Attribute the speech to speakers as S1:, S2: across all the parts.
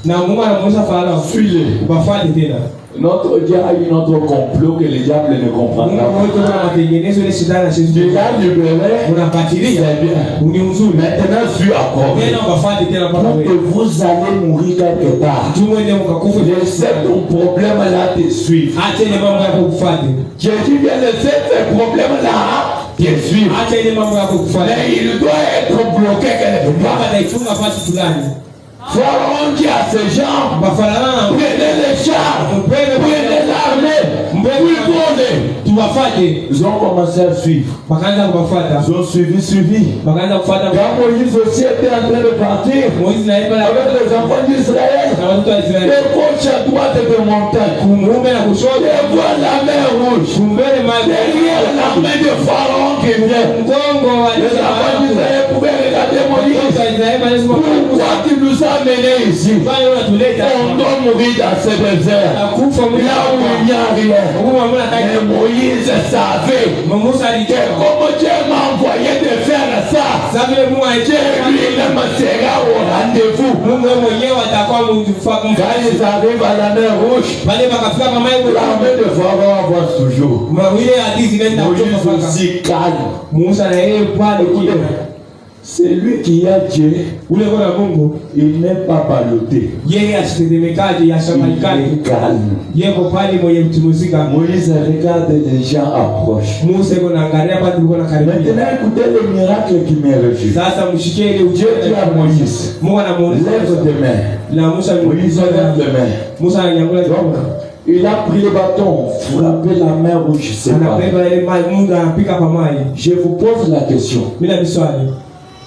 S1: Na Mungu anamuonyesha Farao,
S2: suis-les.
S1: wafuate tena.
S2: Notre Dieu a eu notre complot que le diable ne comprend pas.
S1: Mungu ana matengenezo ile shetani anashindwa.
S2: Tu l'as libéré,
S1: Unapatilia.
S2: c'est bien.
S1: Ni mzuri.
S2: Maintenant, suis encore.
S1: Tena wafuate tena mpaka
S2: Donc,
S1: wewe.
S2: vous allez mourir quelque part.
S1: Tumwende mkakufa.
S2: Laissez ton problème là te suivre.
S1: Acha ile mambo yako kufuate.
S2: Jésus vient laisser tes problèmes là te suivre.
S1: Acha ile mambo yako kufuate.
S2: Mais il doit être bloqué quelque part.
S1: Baba ataifunga fasi fulani.
S2: Pharaon dit à ses gens,
S1: Bafarao,
S2: prenez les chars, prenez l'armée, vous tournez.
S1: tuwafuate.
S2: Ils ont commencé à suivre.
S1: Wakaanza kuwafuata.
S2: Ils ont suivi.
S1: Wakaanza kufuata.
S2: Quand Moïse aussi était en train de partir
S1: Moïse na Eba
S2: avec les enfants d'Israël,
S1: na watoto wa Israeli.
S2: de gauche à droite de montagne,
S1: Kumuume na kushoto.
S2: et voit la mer rouge.
S1: Kumbele maji.
S2: Derrière la main de Pharaon qui vient.
S1: Mgongo wa
S2: Les enfants d'Israël pouvaient regarder Moïse.
S1: watoto wa Israeli wanasema
S2: Pourquoi tu nous as menés ici?
S1: bali unatuleta.
S2: On doit mourir dans ce désert.
S1: Akufa
S2: Là où il n'y a rien.
S1: Mungu amuna
S2: Et
S1: taki.
S2: Moïse savait
S1: Musa
S2: que
S1: alijua.
S2: comme Dieu m'a envoyé de faire ça,
S1: Sasa vile Mungu
S2: Dieu
S1: alijua.
S2: lui-même sera au rendez-vous.
S1: Mungu yeye mwenyewe atakuwa
S2: Quand ils arrivent à la mer rouge,
S1: pale bakafika kama hiyo.
S2: l'armée de Pharaon avance toujours.
S1: Mawile hadithi nenda
S2: Moïse
S1: kutoka paka.
S2: aussi calme.
S1: Musa na yeye pale kile.
S2: C'est lui qui a Dieu.
S1: Ule kwa Mungu
S2: Il n'est pas ballotté.
S1: yeye asitetemekaje
S2: Il
S1: yashamalikaje.
S2: est calme.
S1: Yeko pale mwenye mtumuzika.
S2: Moïse regarde les gens approchent.
S1: Musa yuko naangalia pale tulikuwa na karibia.
S2: Maintenant, écoutez le miracle qui m'est reçu.
S1: Sasa mshikie ile
S2: Dieu dit à Moïse,
S1: Mungu anamuuliza
S2: lève tes mains.
S1: na Musa
S2: Moïse lève les mains.
S1: Musa ananyangula
S2: Donc, il a pris le bâton, frappé la mer rouge, c'est pas.
S1: anabeba ile maji Mungu anapika kwa maji.
S2: Je vous pose la question.
S1: Mimi na miswali.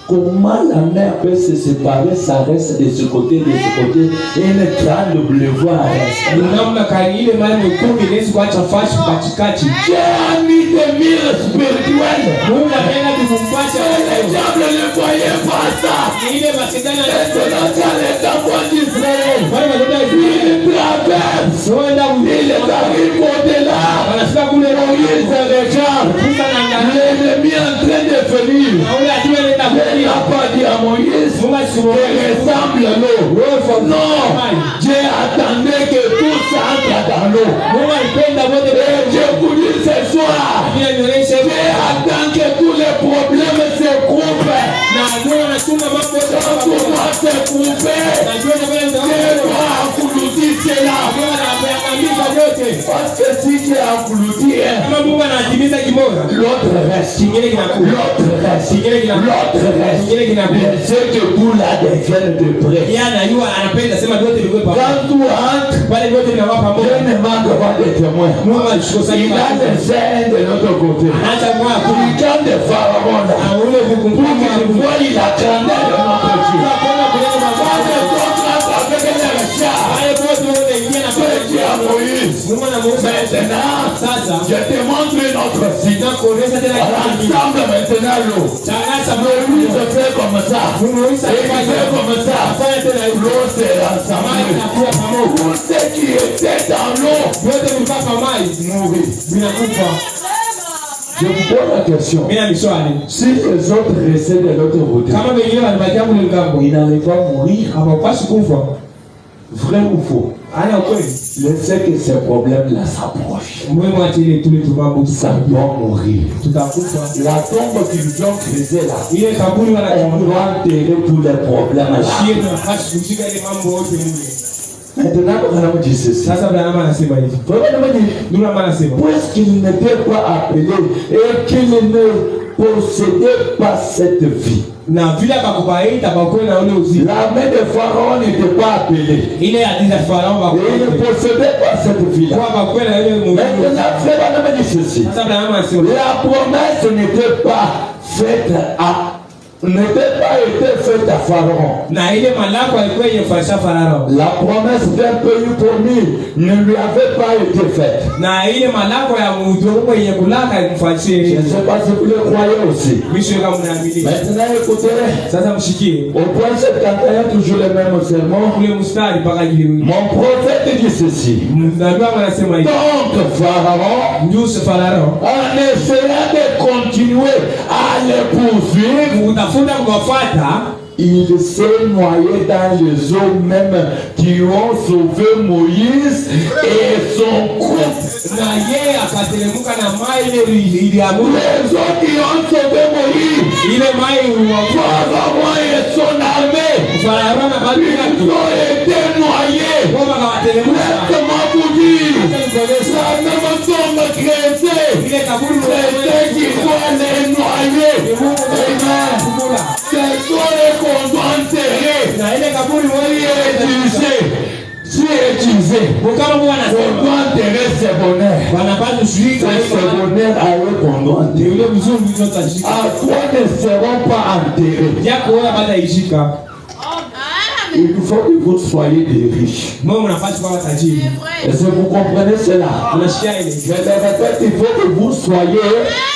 S2: Comment la mer peut se séparer, ça reste de ce côté, et une grande boulevard reste.
S1: Namna kani ile maji mkuu inaweza kuacha fashi katikati.
S2: Dieu a mis des murs spirituels.
S1: Mungu anaenda kukumpatia
S2: Le diable ne voyait pas ça.
S1: ile masidana
S2: Et selon ça, les enfants d'Israël,
S1: wale watoto wa Israeli
S2: ils traversent.
S1: wanaenda
S2: Ils arrivent au-delà.
S1: wanafika kule
S2: Moïse regarde.
S1: Musa anaangalia
S2: L'ennemi est en train de venir.
S1: na ule adui anaenda
S2: Il n'a pas dit à Moïse,
S1: Mungu asimuone
S2: ressemble à l'eau. Non, Dieu attendait que tout ça entre dans l'eau.
S1: Mungu alipenda wote
S2: Et Dieu vous dit ce soir,
S1: bila nionyeshe
S2: Dieu attend que tous les problèmes se coupent.
S1: na Mungu anatuma mambo yote
S2: Quand tout doit se couper,
S1: najua na vile
S2: Dieu doit engloutir cela.
S1: anaangamiza yote
S2: Parce que si Dieu engloutit,
S1: kama Mungu anatimiza kimoja
S2: l'autre reste.
S1: kingine kinakuja
S2: L'autre reste.
S1: kingine kinakuja
S2: L'autre reste.
S1: kingine kinakuja
S2: Mais ceux que vous là deviennent de près.
S1: yeye anajua anapenda sema yote viwe pamoja
S2: Quand tout entre,
S1: pale yote vinakuwa
S2: Dieu
S1: pamoja
S2: ne manque pas de témoins.
S1: Mungu alishikosa
S2: Il a laissé un de l'autre côté.
S1: acha kwa
S2: Il quand de Pharaon là.
S1: na ule
S2: Pour
S1: kukumbuka
S2: qu'il voie la grandeur de notre Dieu.
S1: kuna kuleta
S2: Quand
S1: mabaya
S2: les autres entrent avec les chars,
S1: pale wote wanaingia na
S2: Dieu dit à Moïse,
S1: Mungu anamuuliza
S2: maintenant,
S1: sasa
S2: je te montre notre site.
S1: na kuonesha tena kitu
S2: Ensemble maintenant l'eau.
S1: tangaza
S2: Moïse fait comme ça.
S1: Musa
S2: Et il fait comme ça.
S1: fanya tena hivyo
S2: L'eau s'est
S1: maji
S2: rassemblée.
S1: inakuwa pamoja
S2: Tout ce qui était dans l'eau
S1: yote mpaka maji
S2: mourit.
S1: vinakufa.
S2: Je vous pose la question.
S1: Mimi na miswali
S2: Si les autres restaient de l'autre côté,
S1: kama wengine walibakia kule ngambo
S2: ils n'allaient pas mourir.
S1: hawapaswi kufa.
S2: Vrai ou faux?
S1: Haya ukweli
S2: Laissez que ces problèmes-là s'approchent.
S1: muhimu atile tule tumambo
S2: Ça doit mourir.
S1: tutakufa.
S2: La tombe qu'ils ont creusée là,
S1: Ile kaburi
S2: on
S1: wanachukua
S2: doit enterrer tous les problèmes là.
S1: shie na hasi kushika ile mambo yote mule.
S2: Maintenant, on dit ceci.
S1: Sasa Bwana anasema hivi. Ndio anasema
S2: Puisqu'il n'était pas appelé et qu'il ne possédait pas cette vie.
S1: na vile akakubaita bakwenda na ule uzima.
S2: La main de Pharaon n'était pas appelée.
S1: Ile hadithi ya Farao
S2: Et il ne
S1: bakwenda
S2: possédait pas cette vie-là.
S1: kwa bakwenda na ile muhimu.
S2: Maintenant, frère, on dit ceci.
S1: Sasa Bwana anasema
S2: La promesse n'était pas faite à Pharaon.
S1: na ile malako alikuwa yenye kufanyisha Farao.
S2: La promesse d'un pays promis ne lui avait pas été faite.
S1: Na ile malako ya mudongo yenye kulaka
S2: Je
S1: ikumfanyishie.
S2: ne sais pas si vous le croyez aussi.
S1: Mwisho kama mnaamini.
S2: Maintenant, écoutez.
S1: Sasa mshikie.
S2: Au point 71, toujours le même sermon.
S1: Ule mstari mpaka jili.
S2: Mon prophète dit ceci.
S1: Nabii anasema hivi.
S2: Donc, Pharaon,
S1: Ndio Farao
S2: en essayant de continuer à les poursuivre,
S1: utafuta kuwafuata
S2: il s'est noyé dans les eaux même qui ont sauvé Moïse et son couple.
S1: Na yeye akatelemuka na mai ile iliamuru.
S2: Les eaux qui ont sauvé Moïse,
S1: Ile mai
S2: Pharaon et son armée,
S1: Farao na batu
S2: ils ont été noyés.
S1: Baba akawatelemuka.
S2: Laissez-moi vous dire, la même tombe créée,
S1: Ile kaburi
S2: c'est qui doit les noyer. Amen. C'est toi qu'on doit enterrer.
S1: Na ile kaburi
S2: Tu es utilisé.
S1: Mukama Mungu
S2: On
S1: anasema
S2: doit enterrer ses bonheurs.
S1: wanapaswa kushirika
S2: C'est ses bonheurs à eux qu'on doit
S1: ni
S2: enterrer.
S1: ule mzuri uliotashika.
S2: À toi ne seront pas enterrés.
S1: Yako wewe baada ishika.
S2: Il faut que vous soyez des riches.
S1: Mungu unapaswa kuwa tajiri.
S2: Est-ce que vous comprenez cela?
S1: Unasikia ile?
S2: Je le répète, il faut que vous soyez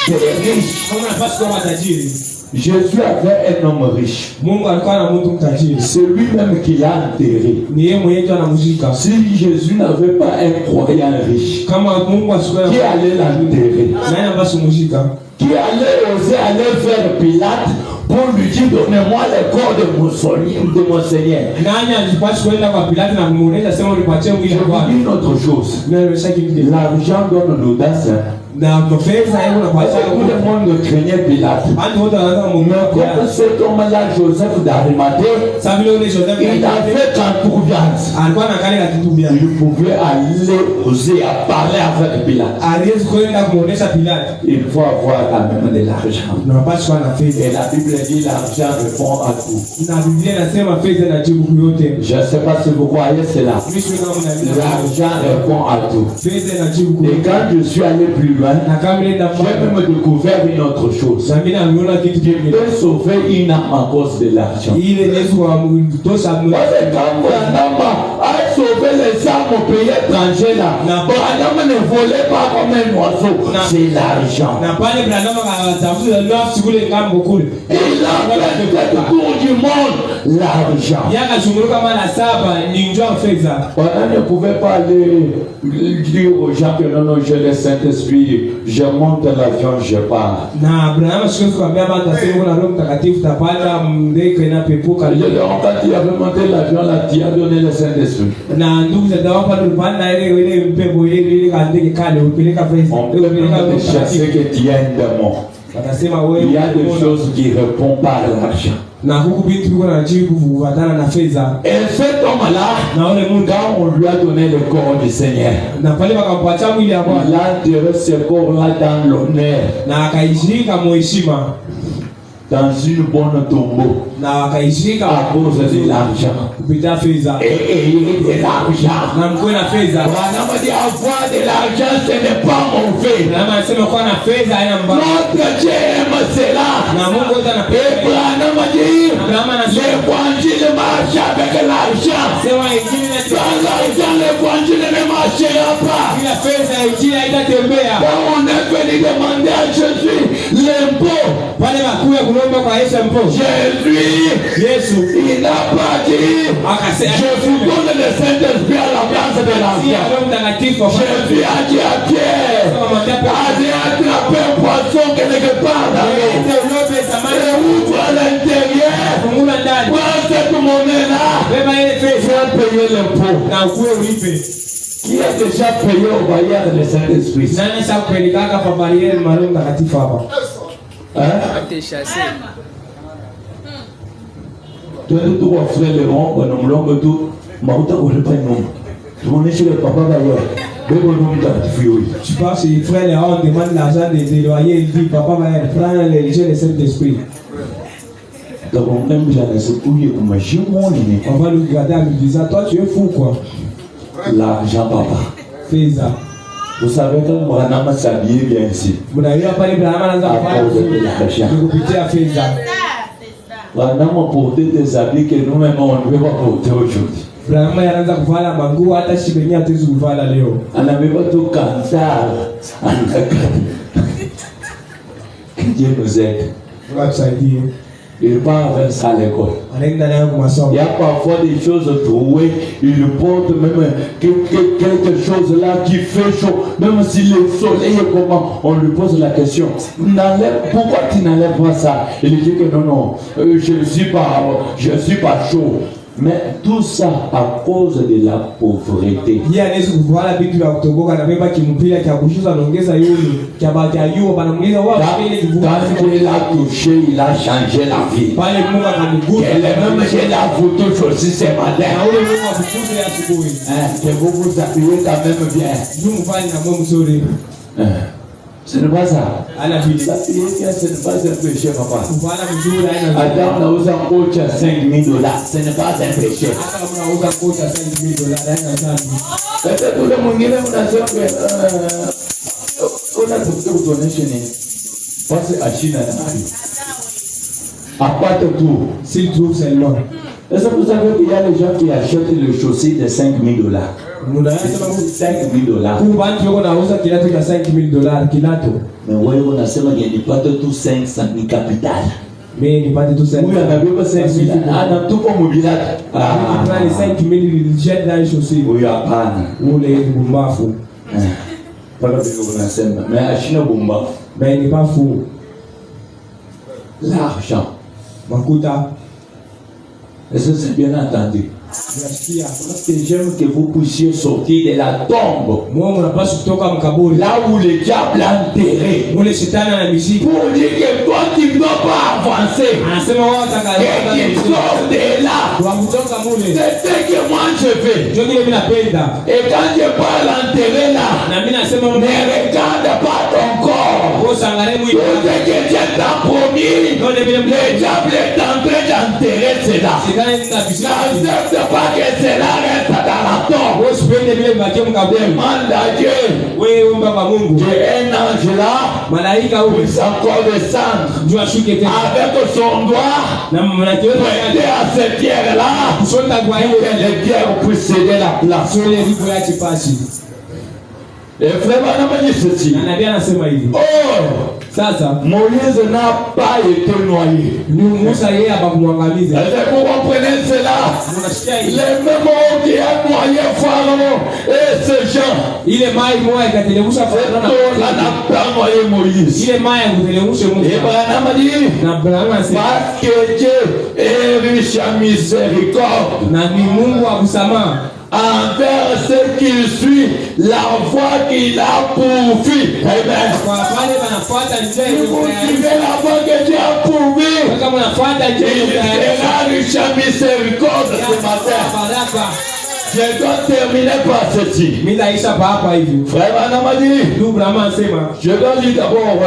S2: des riches.
S1: Mungu unapaswa kuwa tajiri.
S2: Jésus avait un homme riche.
S1: Mungu alikuwa na mtu mtajiri.
S2: C'est lui-même qui l'a enterré.
S1: Ni yeye mwenyewe anamshika.
S2: Si Jésus n'avait pas un croyant riche,
S1: Kama Mungu asikuwa
S2: qui allait l'enterrer?
S1: nani anapaswa kumshika?
S2: Qui allait oser aller vers Pilate pour lui dire donnez-moi le corps de mon Seigneur?
S1: Nani alipaswa kwenda kwa Pilato na kumuuliza sema unipatie mwili
S2: Je vous
S1: wako?
S2: dis une autre chose. L'argent donne l'audace.
S1: Na pesa hiyo
S2: Parce que tout
S1: unapata.
S2: le monde craignait Pilate.
S1: Watu wote wanaanza
S2: Mais
S1: kumwambia
S2: comme cet homme-là, Joseph d'Arimathée,
S1: sasa vile ule Joseph
S2: il avait confiance.
S1: alikuwa na kale kitu bia.
S2: Il pouvait aller oser à parler avec Pilate.
S1: Aliweza kwenda kumuonesha Pilato.
S2: Il faut avoir quand même de l'argent.
S1: Unapaswa kuwa na fedha.
S2: Et la Bible dit l'argent répond à tout.
S1: Na Biblia inasema fedha inajibu yote.
S2: Je ne sais pas si vous croyez cela.
S1: Mimi sio kama mnaamini.
S2: L'argent répond à tout.
S1: Fedha inajibu
S2: Et
S1: yote.
S2: quand je suis allé plus loin,
S1: Na kama nenda
S2: j'ai même découvert une autre chose.
S1: na mimi naona kitu
S2: Tu
S1: kingine.
S2: peux sauver une âme à cause de l'argent.
S1: Ile Yesu wa mtosha
S2: Parce que quand Branham a sauvé les âmes au pays étranger là, Branham ne volait pas comme un oiseau. C'est l'argent.
S1: na pale Branham akatafuta nafsi kule ngambo kule.
S2: Il a fait le tour du monde. L'argent.
S1: Yaka chunguruka mara 7 ni njoo fedha.
S2: On ne pouvait pas aller dire aux gens que non, non, j'ai le Saint-Esprit, je monte l'avion, je pars.
S1: Na Branham siwezi kuambia watu aseme kuna Roho Mtakatifu tapanda ndege na pepuka.
S2: Quand il avait monté l'avion, là, tu as donné le Saint-Esprit.
S1: Na ndugu za dawa pale ulipanda ile mpepo ile kandege kale upeleka fedha.
S2: On peut te chasser que tu as un démon.
S1: Watasema
S2: Il
S1: wewe
S2: y a des choses qui répondent par l'argent.
S1: na huku binti biko na jibu kufuatana na fedha.
S2: Et cet homme-là,
S1: Na ule Mungu
S2: quand on lui a donné le corps du Seigneur,
S1: na pale wakampatia mwili ya
S2: il
S1: Bwana
S2: a enterré ce corps-là dans l'honneur,
S1: na akaishirika muheshima
S2: dans une bonne tombeau,
S1: na akaishirika
S2: à cause de l'argent.
S1: kupitia fedha
S2: Et ayez de l'argent.
S1: na mkuwe na fedha.
S2: Branham dit avoir de l'argent, ce n'est pas mauvais.
S1: Na anasema kuwa na fedha haina mbaya.
S2: Notre Dieu aime cela.
S1: Na Mungu wote
S2: Et
S1: anapenda.
S2: Branham dit,
S1: Abraham anasema
S2: l'évangile marche avec l'argent.
S1: sema injili na
S2: Sans l'argent, l'évangile ne marchera pas.
S1: bila fedha injili haitatembea.
S2: Quand on est venu demander à Jésus l'impôt,
S1: Pale wakuya kulomba kwa Yesu mpo.
S2: Jésus,
S1: Yesu
S2: il n'a pas dit,
S1: akasema
S2: je vous donne le Saint-Esprit à la place de
S1: si
S2: l'argent.
S1: Roho Mtakatifu kwa
S2: Jésus a dit à Pierre, allez attraper un poisson quelque part dans l'eau.
S1: ulobe
S2: Et
S1: samani
S2: ouvre à l'intérieur.
S1: fungula ndani.
S2: Prends cette monnaie-là.
S1: Beba ile fedha
S2: Viens payer l'impôt.
S1: na ukuwe ulipe.
S2: Qui a déjà payé au bailleur le Saint-Esprit?
S1: Nani sasa kupelekaka kwa bariere Roho Mtakatifu hapa?
S2: Hein? Twende tu kwa frère Léon, kwa nomlombe tu mauta kulipa nyumba. Tuoneshe le papa bailleur. Bebo Roho Mtakatifu yule.
S1: Tu penses que les frères Léon demandent l'argent des loyers, il dit papa va prendre le Saint-Esprit.
S2: Donc même j'en ai secoué comme un jumeau.
S1: On va le regarder en lui disant toi tu es fou quoi.
S2: L'argent papa.
S1: Fais ça.
S2: Vous savez que Branham s'habillait bien ici.
S1: Mnaiwa pale Branham anaanza kufanya kupitia fedha.
S2: Branham a porté des habits que nous-mêmes on ne veut pas porter aujourd'hui.
S1: Branham anaanza kuvala manguo hata shibeni hatuwezi kuvala leo.
S2: Anabeba tu kantar. Que Dieu nous aide.
S1: Mungu atusaidie.
S2: Il part avec ça à l'école.
S1: anaenda nayo kwa
S2: Il y
S1: masomo.
S2: a parfois des choses trouées. Il porte même quelque chose là qui fait chaud. Même si le soleil est comment, on lui pose la question. Pourquoi tu n'enlèves pas ça? Il dit que non, je ne suis pas chaud. Mais tout ça à cause de la pauvreté.
S1: Yeye anaweza kuvala vitu vya kutoboka na beba kimpira cha kushusha naongeza yule cha baki yule banamuuliza wao ile kivuka.
S2: Quand il a touché, il a changé la vie.
S1: Pale Mungu akamgusa.
S2: Elle est même chez la photo aussi ce matin.
S1: Na ule Mungu akukuze asubuhi.
S2: Que vous vous appuyez quand même bien.
S1: Mungu fanya na Mungu mzuri.
S2: Ce n'est pas ça.
S1: Ana vile.
S2: S'appuyer bien, ce n'est pas un péché, papa.
S1: Kuvala mzuri aina.
S2: Adam nauza kocha $5,000. Ce n'est pas un péché.
S1: Hata kama unauza kocha $5,000 aina sana.
S2: Sasa tule mwingine unasema unatafuta kutuonesha nini? Basi ashina nayo. Apate tout.
S1: S'il trouve seulement.
S2: Est-ce que vous savez qu'il y a les gens qui achètent le chaussée de $5,000?
S1: Unasema
S2: $5,000.
S1: kwa watu wako nauza kilato cha $5,000 kilato.
S2: Mais wewe unasema nipate tu 500 ni capital.
S1: Mimi nipate tu $5,000.
S2: Huyu anabeba 5,000 anatupa mobilate.
S1: Nani $5,000 jet na hiyo si.
S2: Huyu hapana.
S1: Ule bumbafu.
S2: Paka vile unasema, mais ashina bumbafu.
S1: Mais ni pas fou.
S2: L'argent.
S1: Makuta.
S2: Est-ce que c'est bien entendu?
S1: Unasikia?
S2: Parce que j'aime que vous puissiez sortir de la tombe.
S1: Mungu anapaswa kutoka mkaburi.
S2: Là où le diable a enterré.
S1: Ule shetani ana miziki.
S2: Pour dire que toi tu ne dois pas avancer.
S1: Anasema wao watakayoenda
S2: Et tu sors de là.
S1: kwa kutoka mule.
S2: C'est ce que moi je fais.
S1: Ndio kile mimi napenda.
S2: Et quand je parle enterré là,
S1: Na mimi nasema
S2: ne regarde pas ton corps.
S1: kwa sangaremu
S2: Tout ce que Dieu t'a promis, le diable est en train d'enterrer cela.
S1: shetani na bisi.
S2: N'accepte pas que cela reste dans la tombe.
S1: Wewe usipende vile mbakie mkaburi.
S2: Demande à Dieu.
S1: Wewe omba kwa Mungu.
S2: J'ai un ange là,
S1: Malaika huyu
S2: puisse encore descendre
S1: ndio ashuke tena.
S2: avec son doigt,
S1: Na mnakiona
S2: prêter à cette pierre-là,
S1: kusonda kwa hiyo
S2: que les pierres puissent céder la place.
S1: sole lipo ya kipasi.
S2: Et frère, on dit ceci.
S1: Na nabii anasema hivi.
S2: Oh,
S1: Sasa
S2: Moïse n'a pas été noyé.
S1: ni Musa yeye abakumwangamiza.
S2: Est-ce que vous comprenez cela?
S1: Unasikia hivi?
S2: Les mêmes eaux qui a noyé Pharaon et ces gens.
S1: Ile mai moja ikatelemsha Farao
S2: On n'a pas noyé Moïse.
S1: ile mai kutelemsha
S2: Et
S1: Musa.
S2: Abraham a dit,
S1: Na Abrahamu anasema
S2: parce que Dieu est riche en miséricorde
S1: na ni Mungu wa msamaha
S2: envers ceux qui suivent la voie qu'il a pourvue. Amen.
S1: kwa wale wanafuata njia
S2: Si vous
S1: ile.
S2: suivez la voie que Dieu a pourvue,
S1: Kama unafuata njia
S2: il
S1: ile
S2: sera riche en miséricorde ce matin.
S1: baraka.
S2: Je dois terminer par ceci.
S1: Mimi naisha hapa hivi.
S2: Frère Anamadi,
S1: Ndugu Abrahamu anasema
S2: je dois lire d'abord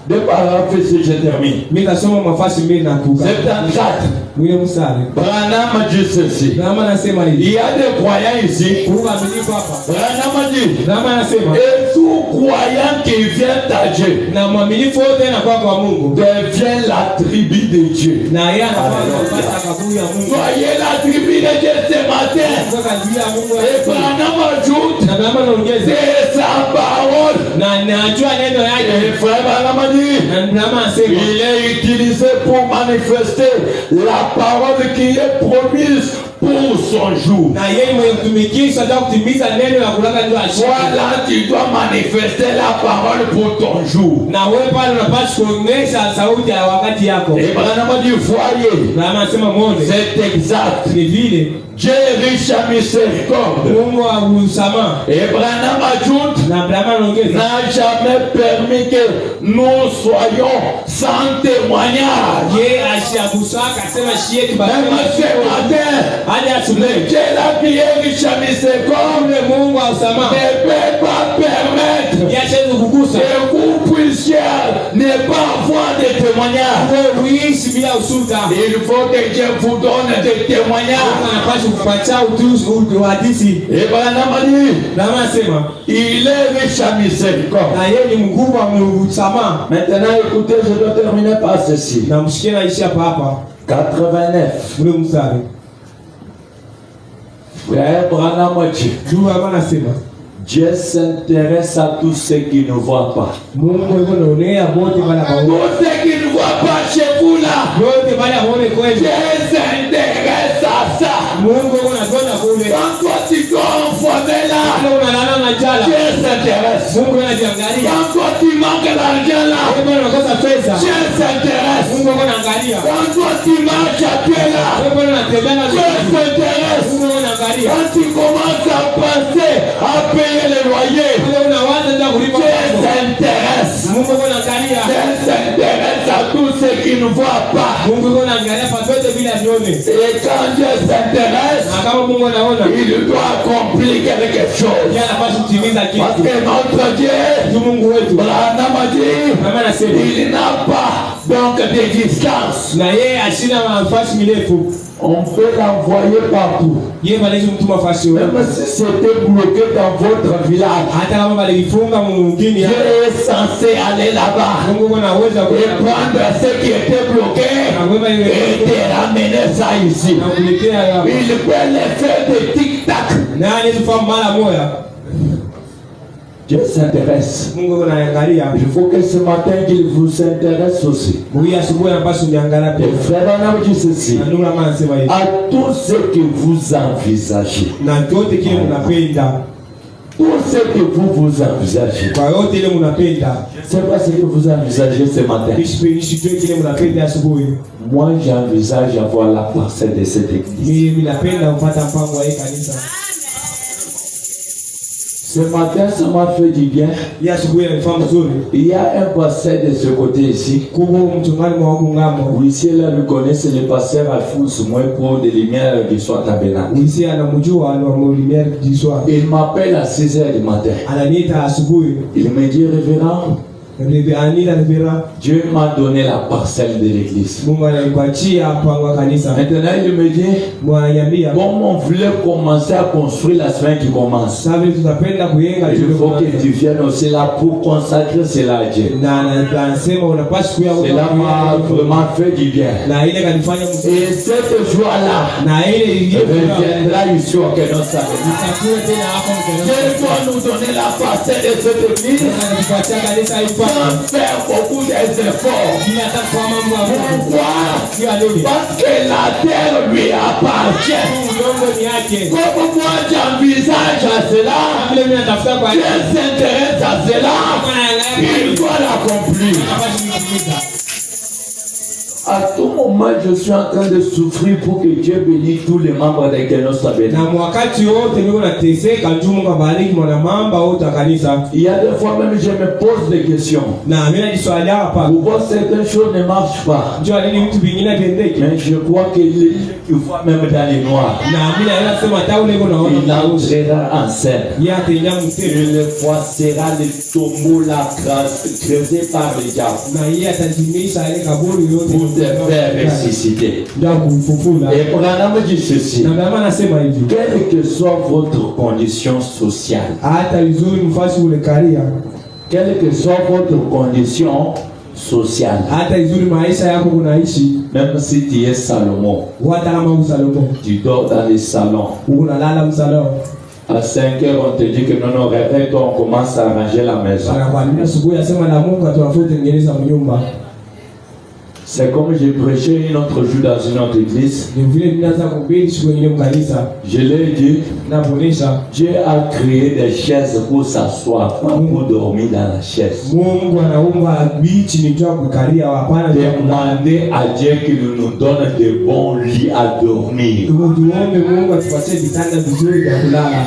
S2: deux paragraphes si je termine.
S1: mimi nasoma mafasi mbili na kuka.
S2: 74.
S1: Mwile msale.
S2: Branham a dit ceci.
S1: Abrahamu anasema hivi.
S2: Il y a des croyants ici.
S1: Kuka milipo hapa.
S2: Branham a dit,
S1: Abrahamu anasema
S2: et tout croyant qui vient à Dieu
S1: na mwaminifu wote na kwa Mungu
S2: devient la tribu de Dieu.
S1: na yeye anafanya kupata kaburi ya Mungu.
S2: Soyez la tribu de Dieu ce matin.
S1: Kwa kaburi ya Mungu.
S2: Et Branham ajoute,
S1: Na Abrahamu anaongeza
S2: c'est sa parole.
S1: na najua neno yake.
S2: Et frère Branham a dit,
S1: Na Abrahamu anasema
S2: il est utilisé pour manifester la parole qui est promise pour son jour.
S1: na yeye mwenye kutumikisha ndio kutimiza neno la kulaka ndio ashike.
S2: Voilà, tu dois manifester la parole pour ton jour.
S1: Na wewe pale unapaswa kuonyesha sauti ya wakati yako.
S2: Et Branham a dit, voyez,
S1: Abrahamu anasema muone
S2: c'est exact.
S1: ni vile
S2: Dieu est riche en miséricorde.
S1: Mungu wa msamaha.
S2: Et Branham ajoute,
S1: Na Abrahamu anaongeza
S2: n'a jamais permis que nous soyons sans témoignage.
S1: yeye ashakusaka akasema shie
S2: Même
S1: kibaki.
S2: ce matin,
S1: Hadi asubuhi
S2: le Dieu là qui est riche en miséricorde
S1: ule Mungu wa msamaha
S2: ne peut pas permettre
S1: yashaweza kukusa
S2: que vous puissiez ne pas avoir de témoignages.
S1: wewe uishi bila ushuhuda.
S2: Il faut que Dieu vous donne des témoignages.
S1: Mungu anapaswa kupatia uhadisi.
S2: Et Branham a dit,
S1: Abrahamu anasema
S2: il est riche en miséricorde.
S1: na yeye ni mkubwa wa msamaha.
S2: Maintenant, écoutez, je dois terminer par ceci.
S1: Na mshikie naishi hapa
S2: 89.
S1: ule mstari.
S2: Frère Branham a dit,
S1: Ndugu anasema
S2: Dieu s'intéresse à tous ceux qui ne voient pas.
S1: Mungu yuko anaonea wote wala kwa
S2: Tous ceux qui ne voient pas chez vous là,
S1: yote baada ya muone kweli.
S2: Dieu s'intéresse à ça.
S1: Mungu anakwenda kule.
S2: Quand toi tu conformes là,
S1: Leo unalala na njala.
S2: Dieu s'intéresse.
S1: Mungu anajiangalia.
S2: Quand toi tu manques l'argent là,
S1: Wewe unakosa pesa.
S2: Dieu s'intéresse.
S1: Mungu anaangalia.
S2: Quand toi tu marches à pied là,
S1: Wewe unatembea na
S2: Dieu s'intéresse.
S1: Mungu anaangalia.
S2: Quand tu commences à penser à payer le loyer,
S1: Wewe unawaza ndio kulipa.
S2: Dieu s'intéresse.
S1: Mungu anaangalia.
S2: Dieu s'intéresse à tous ceux qui ne voient pas.
S1: Mungu anaangalia patote bila vione.
S2: Et quand Dieu s'intéresse,
S1: Na kama Mungu anaona,
S2: il doit accomplir quelque chose.
S1: yeye anapaswa kutimiza
S2: Parce
S1: kitu.
S2: que notre Dieu,
S1: Ndio Mungu wetu.
S2: Branham a dit,
S1: Kama anasema,
S2: il n'a pas donc de distance.
S1: na yeye ashina nafasi mirefu.
S2: On peut l'envoyer partout.
S1: Yeye bali mtuma fasi wewe.
S2: Même si c'était bloqué dans votre village,
S1: Hata kama balifunga mwingine,
S2: Dieu est censé aller là-bas
S1: Mungu anaweza
S2: et
S1: kwenda
S2: prendre ce qui était bloqué
S1: na kwenda ile
S2: et te ramener ça ici.
S1: na kuletea hapa.
S2: Il peut le faire de tic-tac.
S1: Na anayefahamu mara moja.
S2: Dieu s'intéresse.
S1: Mungu anaangalia.
S2: Il faut que ce matin qu'il vous intéresse aussi.
S1: Mungu asubuhi anapaswa niangalia pia.
S2: Et frère, on a dit ceci.
S1: Na ndio maana nasema hivi.
S2: À tout ce que vous envisagez,
S1: Na yote kile mnapenda,
S2: tout ce que vous envisagez,
S1: kwa yote ile mnapenda,
S2: c'est pas ce que vous envisagez ce matin.
S1: nishipe kile mnapenda asubuhi.
S2: Moi, j'envisage avoir la parcelle de cette église.
S1: Mimi napenda kupata mpango wa hii kanisa.
S2: Ce matin, ça m'a fait du bien.
S1: Hii asubuhi inanifahamu mzuri.
S2: Il y a un pasteur de ce côté ici.
S1: Kuko mchungaji mwa huko ngambo.
S2: Oui, si là, vous connaissez le pasteur Alphonse, moi, pour des lumières qui sont tabernacle.
S1: Nisi anamjua na lumiere kiswa.
S2: Il m'appelle à 6 h du matin.
S1: Ananiita asubuhi.
S2: Il me dit, révérend,
S1: Anila Rivera.
S2: Dieu m'a donné la parcelle de l'église.
S1: Mungu ananipatia mpango wa kanisa.
S2: Maintenant, il me dit,
S1: Mwanyambia
S2: comme on voulait commencer à construire la semaine qui commence,
S1: sasa tutapenda kuyenga
S2: il faut que tu viennes aussi là pour consacrer cela à Dieu.
S1: na anasema unapaswa kuya
S2: Cela m'a vraiment fait du bien.
S1: na ile kanifanya mzuri
S2: Et cette joie-là
S1: na ile
S2: reviendra ici au Kenon Sahel.
S1: itakuwa tena hapo
S2: Dieu
S1: mkeo.
S2: doit nous donner la parcelle de cette église
S1: Anatupatia kanisa hii
S2: sans faire beaucoup d'efforts.
S1: bila hata kwa mambo ya Mungu.
S2: Pourquoi?
S1: Sio alini.
S2: Parce que la terre lui appartient.
S1: Udongo ni yake.
S2: Comme moi j'envisage à cela,
S1: Vile mimi natafuta kwa
S2: Dieu s'intéresse à cela, il doit l'accomplir. À tout moment, je suis en train de souffrir pour que Dieu bénisse tous les membres de Kenon Sahel.
S1: Na wakati wote niko nateseka juu Mungu abariki mwanamamba wote wa kanisa.
S2: Il y a des fois même je me pose des questions.
S1: Na mimi najiswalia hapa.
S2: Pourquoi certaines choses ne marchent pas?
S1: Njoo alini vitu vingine viendeke.
S2: Mais je crois que tu vois même dans les noirs,
S1: Na mimi naenda sema hata ule uko
S2: il
S1: naona
S2: entrera en scène.
S1: yeye atenya mtego.
S2: Une fois sera le tombeau là creusé par les diables
S1: Na yeye atajimisha ile kaburi yote
S2: pour te faire ressusciter.
S1: ndio kumfufula.
S2: Et Branham dit ceci:
S1: Na mama anasema hivi.
S2: quelle que soit votre condition sociale,
S1: Hata vizuri mfasi ule karia.
S2: quelle que soit votre condition sociale,
S1: Hata vizuri maisha yako unaishi.
S2: même si tu es Salomon,
S1: Hata kama usalomo.
S2: tu dors dans les salons.
S1: Unalala msalao.
S2: À 5 heures, on te dit que non, réveille-toi, on commence à arranger la maison.
S1: Anakuambia asubuhi asema na Mungu atuafute tengeneza mnyumba.
S2: C'est comme j'ai prêché un autre jour dans une autre église.
S1: Ni vile ninaanza kuhubiri siku nyingine mkanisa
S2: Je l'ai dit,
S1: na kuonesha
S2: Dieu a créé des chaises pour s'asseoir, pas pour dormir dans la chaise.
S1: Mungu anaumba bichi ni kwa kukalia hapana ndio
S2: Demandez à Dieu qu'il nous donne de bons lits à dormir.
S1: tuombe Mungu atupatie vitanda vizuri vya kulala.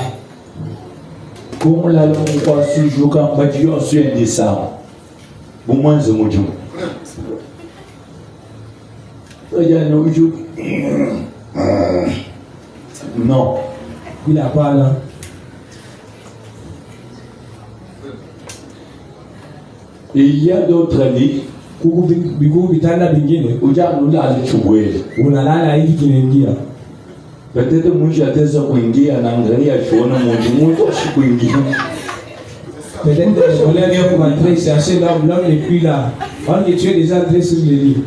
S2: Comme la langue passe toujours quand Dieu est indécent. Au moins, je me dis. Non.
S1: Bila hapana.
S2: Il y a d'autres lits.
S1: Kuku vitanda vingine
S2: Ujanulala chubwele.
S1: unalala hivi kinaingia.
S2: Peut-être mwisho ataweza kuingia anaangalia chuona mtu asikuingia.
S1: Peut-être on lève un mattress chercher l'homme n'est plus là. On est tué déjà entré sur le lit.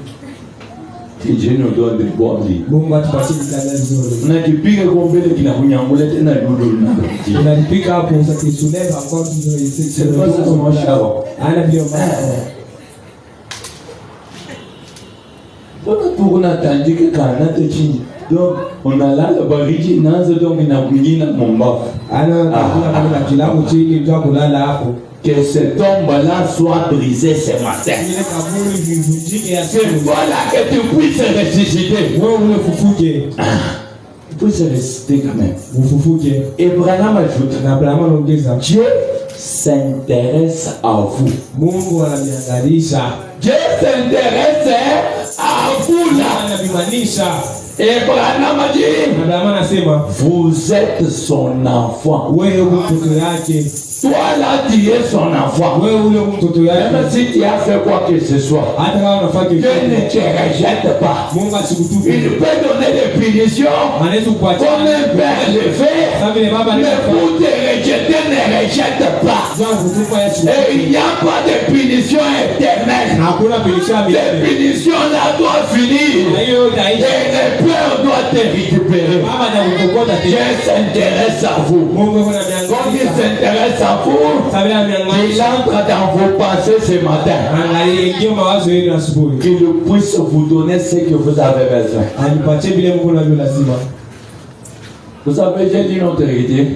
S2: Que Dieu nous donne de bons lits.
S1: Mungu atupatie vitanda vizuri.
S2: Unakipiga kwa mbele kinakunyangula tena dudu na.
S1: Unalipika hapo sasa kisuleva encore
S2: C'est pas ça mon cher.
S1: ana bio mama.
S2: On a attendu que Canada chini. Donc, on a là le bariki nazo donc na mwingine momba. Que cet homme-là soit brisé ce matin. C'est voilà que tu puisses ressusciter. Tu puisses ressusciter quand même. Et Branham ajoute, Dieu s'intéresse à vous. Dieu s'intéresse à vous là. Et Branham a dit, vous êtes son enfant. Toi là, tu es son enfant. Même si tu as fait quoi que ce soit, Dieu ne te rejette pas. Il peut donner des punitions comme un père le fait, mais pour te rejeter, ne rejette pas. Et il n'y a pas de punition éternelle. Les punitions là doivent finir. Et le peur doit te récupérer. Dieu s'intéresse à vous. Quand il s'intéresse à vous, il entre dans vos pensées ce matin. Qu'il puisse vous donner ce que vous avez besoin. Vous avez déjà dit notre héritier.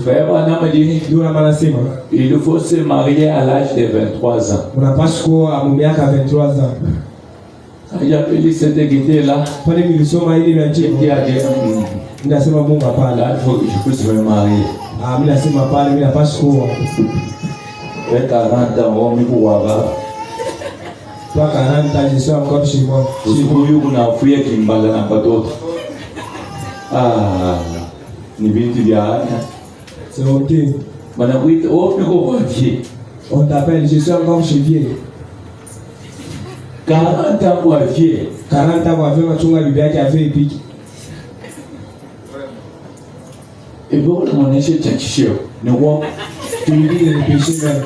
S2: Frère Branham a dit, il faut se marier à l'âge de 23 ans. Il a appelé cette guidée là. Il a dit, là, il faut que je puisse me marier. Fait 40 ans, on pour avoir.
S1: Toi, 40 ans, je suis encore chez moi.
S2: Si vous avez fouillé qui me balade pas d'autre. Ah, ni bien tu viens.
S1: C'est ok. On t'appelle, je suis encore chez vieux.
S2: 40 ans pour vieux.
S1: 40 ans pour vieux, tu as l'idée qui a fait épique.
S2: Et bon, on est chez Tchatchichio. Ne vois
S1: tu lui dis de péché même.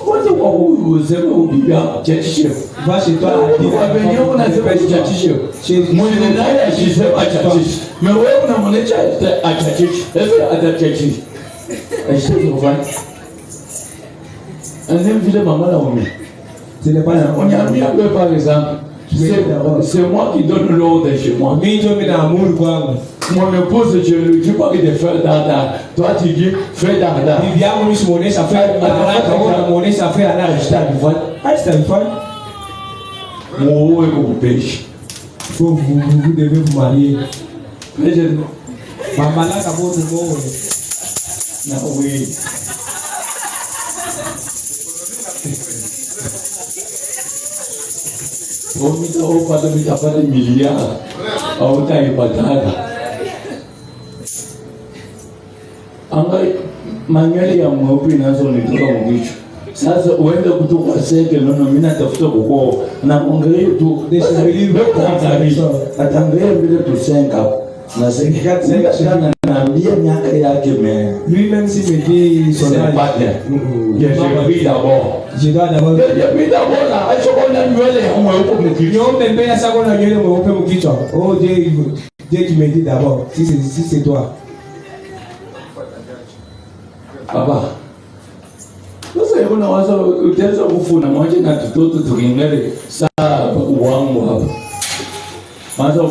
S2: Vous aimez au Bibia, Tchatchichio.
S1: Va chez toi,
S2: on a fait Tchatchichio. Moi, je n'ai pas Tchatchichio. Mais oui, on a mon état à Tchatchichio. Est-ce que à Tchatchichio? Est-ce que vous voyez? Un aime ville maman là,
S1: ce n'est pas
S2: on y a mis un peu par exemple. C'est moi qui donne l'ordre chez moi. Mon épouse, je ne dis pas que de faire dada. Toi, tu dis fais dada. Moi, vous pêche.
S1: Vous devez vous marier.
S2: Oui. Pas de milliards. Manuel ya mweupe nazo nitoka mwisho. Sasa uende kutoka seke nono mimi natafuta kuko na ongelea tu atangalia vile tusenga na senga sana naambia miaka yake me
S1: lui-même si me son
S2: âge. J'ai pris d'abord.
S1: Je dois d'abord.
S2: J'ai pris d'abord là. Acho kona nywele ya mweupe mkichwa.
S1: Niombe mbele sasa kona nywele mweupe mkichwa. Oh Dieu qui me dit d'abord si c'est toi.
S2: Baba. Sasa hebu na wazo utaweza kufuna mmoja na tutoto tukingale saa wangu hapa. Maana